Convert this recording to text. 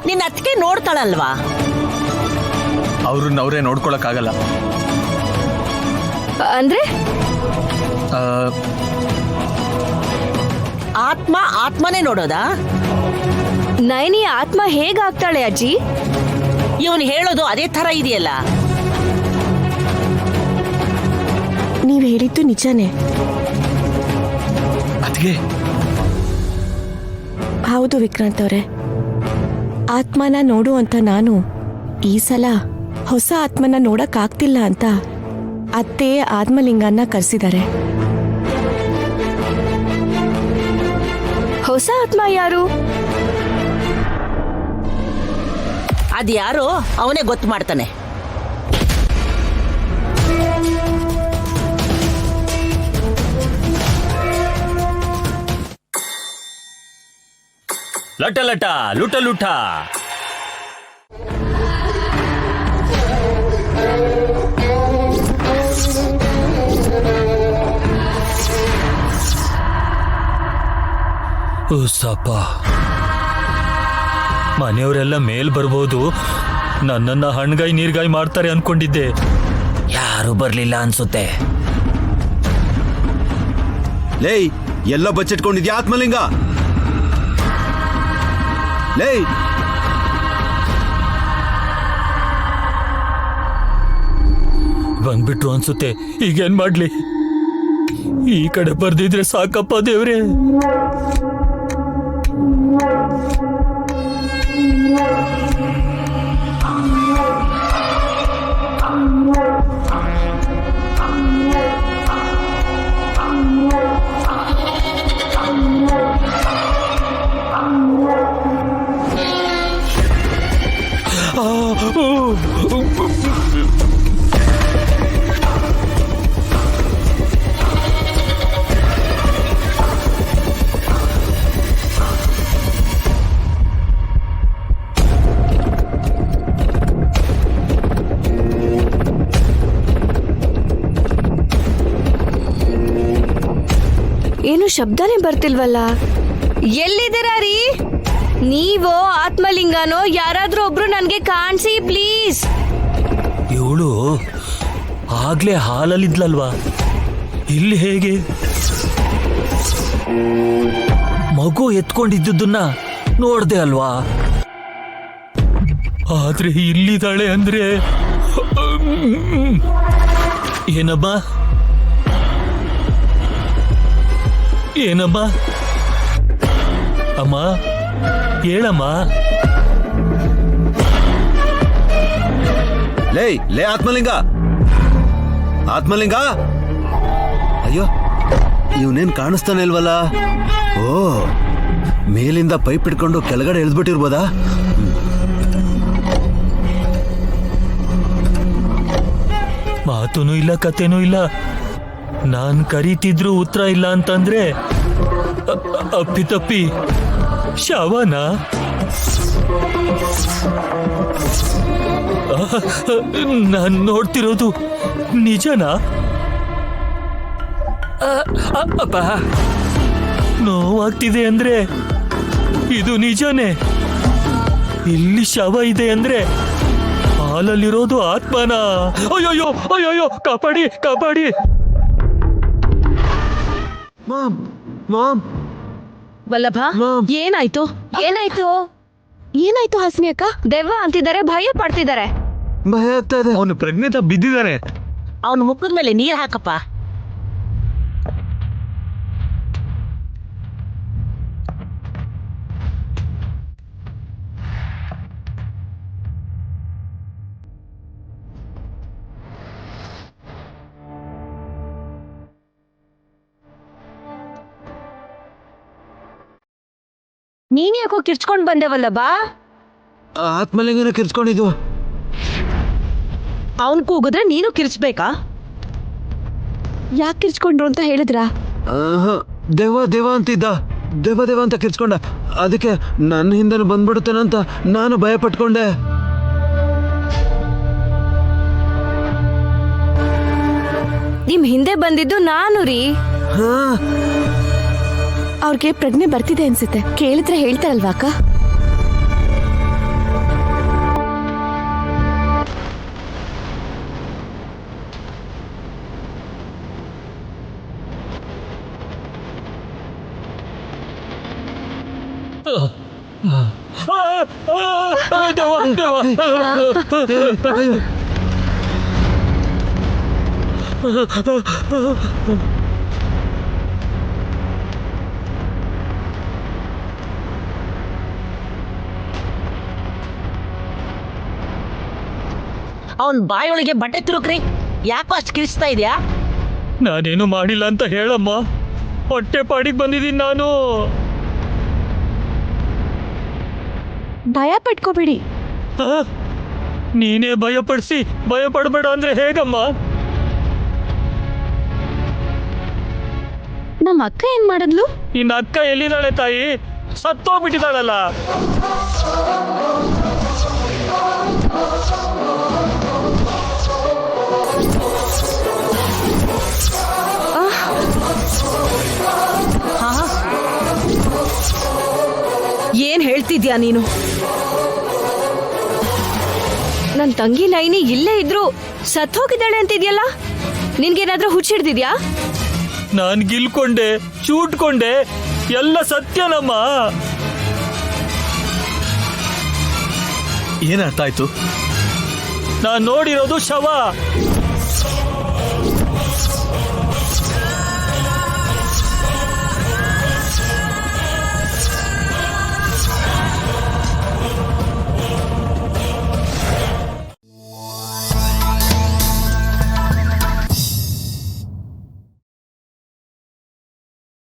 ನಿನ್ನ ಅತ್ತಿಗೆ ನೋಡ್ತಾಳಲ್ವಾ? ಅವ್ರನ್ನ ಅವರೇ ನೋಡ್ಕೊಳಕ್ಕಾಗಲ್ಲ. ಅಂದ್ರೆ ಆತ್ಮನೇ ನೋಡೋದಾ? ನಯನಿ ಆತ್ಮ ಹೇಗಾಗ್ತಾಳೆ ಅಜ್ಜಿ? ಇವನು ಹೇಳೋದು ಅದೇ ತರ ಇದೆಯಲ್ಲ. ನೀವ್ ಹೇಳಿದ್ದು ನಿಜಾನೇ. ಅದ್ಗೆ ಹೌದು ವಿಕ್ರಾಂತ್ ಅವರೇ, ಆತ್ಮನ ನೋಡು ಅಂತ ನಾನು ಈ ಸಲ ಹೊಸ ಆತ್ಮನ ನೋಡಕ್ ಆಗ್ತಿಲ್ಲ ಅಂತ ಅತ್ತೆ ಆತ್ಮಲಿಂಗನ್ನ ಕರೆಸಿದ್ದಾರೆ. ಹೊಸ ಆತ್ಮ ಯಾರು? ಅದ್ಯಾರೋ ಅವನೇ ಗೊತ್ತು ಮಾಡ್ತಾನೆ. ಲಟ ಲಟ ಲುಟ ಲುಟ. ಸಪ್ಪ, ಮನೆಯವರೆಲ್ಲ ಮೇಲ್ ಬರ್ಬೋದು, ನನ್ನನ್ನ ಹಣ್ಗಾಯಿ ನೀರ್ಗಾಯಿ ಮಾಡ್ತಾರೆ ಅನ್ಕೊಂಡಿದ್ದೆ. ಯಾರು ಬರ್ಲಿಲ್ಲ ಅನ್ಸುತ್ತೆ. ಲೇ, ಎಲ್ಲ ಬಚ್ಚಿಟ್ಕೊಂಡಿದ್ಯಾ ಆತ್ಮಲಿಂಗ? ಲೇ, ಬಂದ್ಬಿಟ್ರು ಅನ್ಸುತ್ತೆ. ಈಗೇನ್ ಮಾಡ್ಲಿ? ಈ ಕಡೆ ಬರ್ದಿದ್ರೆ ಸಾಕಪ್ಪ ದೇವ್ರೆ. ಏನು ಶಬ್ದನೇ ಬರ್ತಿಲ್ವಲ್ಲ? ಎಲ್ಲಿದ್ದೀರಾ ರೀ? ನೀವೋ ಆತ್ಮಲಿಂಗನೋ ಯಾರಾದ್ರೂ ಒಬ್ರು ನನ್ಗೆ ಕಾಣಿಸಿ ಪ್ಲೀಸ್. ಇವಳು ಆಗ್ಲೇ ಹಾಲಲ್ಲಿದ್ಲಲ್ವಾ, ಇಲ್ಲಿ ಹೇಗೆ? ಮಗು ಎತ್ಕೊಂಡಿದ್ದನ್ನ ನೋಡ್ದೆ ಅಲ್ವಾ? ಆದ್ರೆ ಇಲ್ಲಿದ್ದಾಳೆ ಅಂದ್ರೆ ಏನಮ್ಮ? ಏನಮ್ಮ? ಅಮ್ಮ ಹೇಳಮ್ಮ. ಲೇ ಲೇ ಆತ್ಮಲಿಂಗ, ಆತ್ಮಲಿಂಗ! ಅಯ್ಯೋ, ಇವನೇನ್ ಕಾಣಿಸ್ತಾನೆ ಇಲ್ವಲ್ಲ? ಓ, ಮೇಲಿಂದ ಪೈಪ್ ಇಟ್ಕೊಂಡು ಕೆಳಗಡೆ ಎಳ್ದ್ಬಿಟ್ಟಿರ್ಬೋದಾ? ಮಾತೂನು ಇಲ್ಲ, ಕತೆನೂ ಇಲ್ಲ. ನಾನ್ ಕರೀತಿದ್ರು ಉತ್ತರ ಇಲ್ಲ ಅಂತಂದ್ರೆ ಅಪ್ಪಿತಪ್ಪಿ ಶವನ? ನಾನ್ ನೋಡ್ತಿರೋದು ನಿಜನಾ? ಅಪ್ಪ, ನೋವಾಗ್ತಿದೆ ಅಂದ್ರೆ ಇದು ನಿಜನೇ. ಇಲ್ಲಿ ಶವ ಇದೆ ಅಂದ್ರೆ ಹಾಲಲ್ಲಿರೋದು ಆತ್ಮನ? ಅಯ್ಯೋಯ್ಯೋ ಅಯ್ಯೋಯ್ಯೋ, ಕಾಪಾಡಿ ಕಾಪಾಡಿ. ಮಾಮ್, ಮಾಮ್, ವಲ್ಲಭ, ಏನಾಯ್ತು? ಏನಾಯ್ತು? ಏನಾಯ್ತು ಹಾಸಿನಿ ಅಕ್ಕ? ದೆವ್ವ ಅಂತಿದ್ದಾರೆ, ಭಯ ಪಡ್ತಿದ್ದಾರೆ. ಭಯ ಆಗ್ತಾ ಇದೆ. ಅವನು ಪ್ರಜ್ಞೆತ ಬಿದ್ದಿದ್ದಾನೆ. ಅವನ ಮುಖದ ಮೇಲೆ ನೀರ್ ಹಾಕಪ್ಪ. ನೀನ್ ಯಾಕೋ ಕಿರ್ಚ್ಕೊಂಡ್ ಬಂದೆವಲ್ಲ ಬಾ. ಆತ್ಮಲಿಂಗನ ಕಿರ್ಚ್ಕೊಂಡಿದ್ವು. ಅವನ್ ಕೂಗಿದ್ರೆ ನೀನು ಕಿರ್ಚ್ಬೇಕಾ? ಯಾಕೆ ಕಿರ್ಚ್ಕೊಂಡ್ರು ಅಂತ ಹೇಳಿದ್ರಾ? ದೇವ ದೇವ ಅಂತಿದ್ದ, ದೇವ ದೇವ ಅಂತ ಕಿರ್ಚ್ಕೊಂಡ. ಅದಕ್ಕೆ ನನ್ನ ಹಿಂದೆ ಬಂದ್ಬಿಡುತ್ತೇನಂತ ನಾನು ಭಯ ಪಟ್ಕೊಂಡೆ. ನಿಮ್ ಹಿಂದೆ ಬಂದಿದ್ದು ನಾನು ರೀ. ಅವ್ರಿಗೆ ಪ್ರಜ್ಞೆ ಬರ್ತಿದೆ ಅನ್ಸುತ್ತೆ. ಕೇಳಿದ್ರೆ ಹೇಳ್ತಾರಲ್ವಾ ಅಕ್ಕ? ಅವನ್ ಬಾಯೊಳಗೆ ಬಟ್ಟೆ ತುರುಕ್ರಿ. ಯಾಕೋ ಅಷ್ಟು ಕಿರಿಸ್ತಾ ಇದೆಯಾ? ನಾನೇನು ಮಾಡಿಲ್ಲ ಅಂತ ಹೇಳಮ್ಮ. ಹೊಟ್ಟೆ ಪಾಡಿಗೆ ಬಂದಿದ್ದೀನಿ ನಾನು. ಭಯ ಪಟ್ಕೋಬೇಡಿ. ಆ? ನೀನೇ ಭಯಪಡಿಸಿ ಭಯ ಪಡಬೇಡ ಅಂದ್ರೆ ಹೇಗಮ್ಮ? ನಮ್ಮ ಅಕ್ಕ ಏನ್ ಮಾಡಿದ್ಲು? ನಿನ್ನ ಅಕ್ಕ ಎಲ್ಲಿದ್ದಾಳೆ ತಾಯಿ? ಸತ್ತೋಗ್ಬಿಟ್ಟಿದ್ದಾಳಲ್ಲ. ಏನ್ ಹೇಳ್ತಿದ್ಯಾ ನೀನು? ನನ್ ತಂಗಿ ನೈನಿ ಇಲ್ಲೇ ಇದ್ರು ಸತ್ ಹೋಗಿದ್ದಾಳೆ ಅಂತಿದ್ಯಲ್ಲ, ನಿನ್ಗೇನಾದ್ರೂ ಹುಚ್ಚಿಡ್ದಿದ್ಯಾ? ನಾನ್ ಗಿಲ್ಕೊಂಡೆ, ಚೂಟ್ಕೊಂಡೆ, ಎಲ್ಲ ಸತ್ಯನಮ್ಮ. ಏನ್ ಅರ್ಥ ಆಯ್ತು? ನಾನ್ ನೋಡಿರೋದು ಶವ.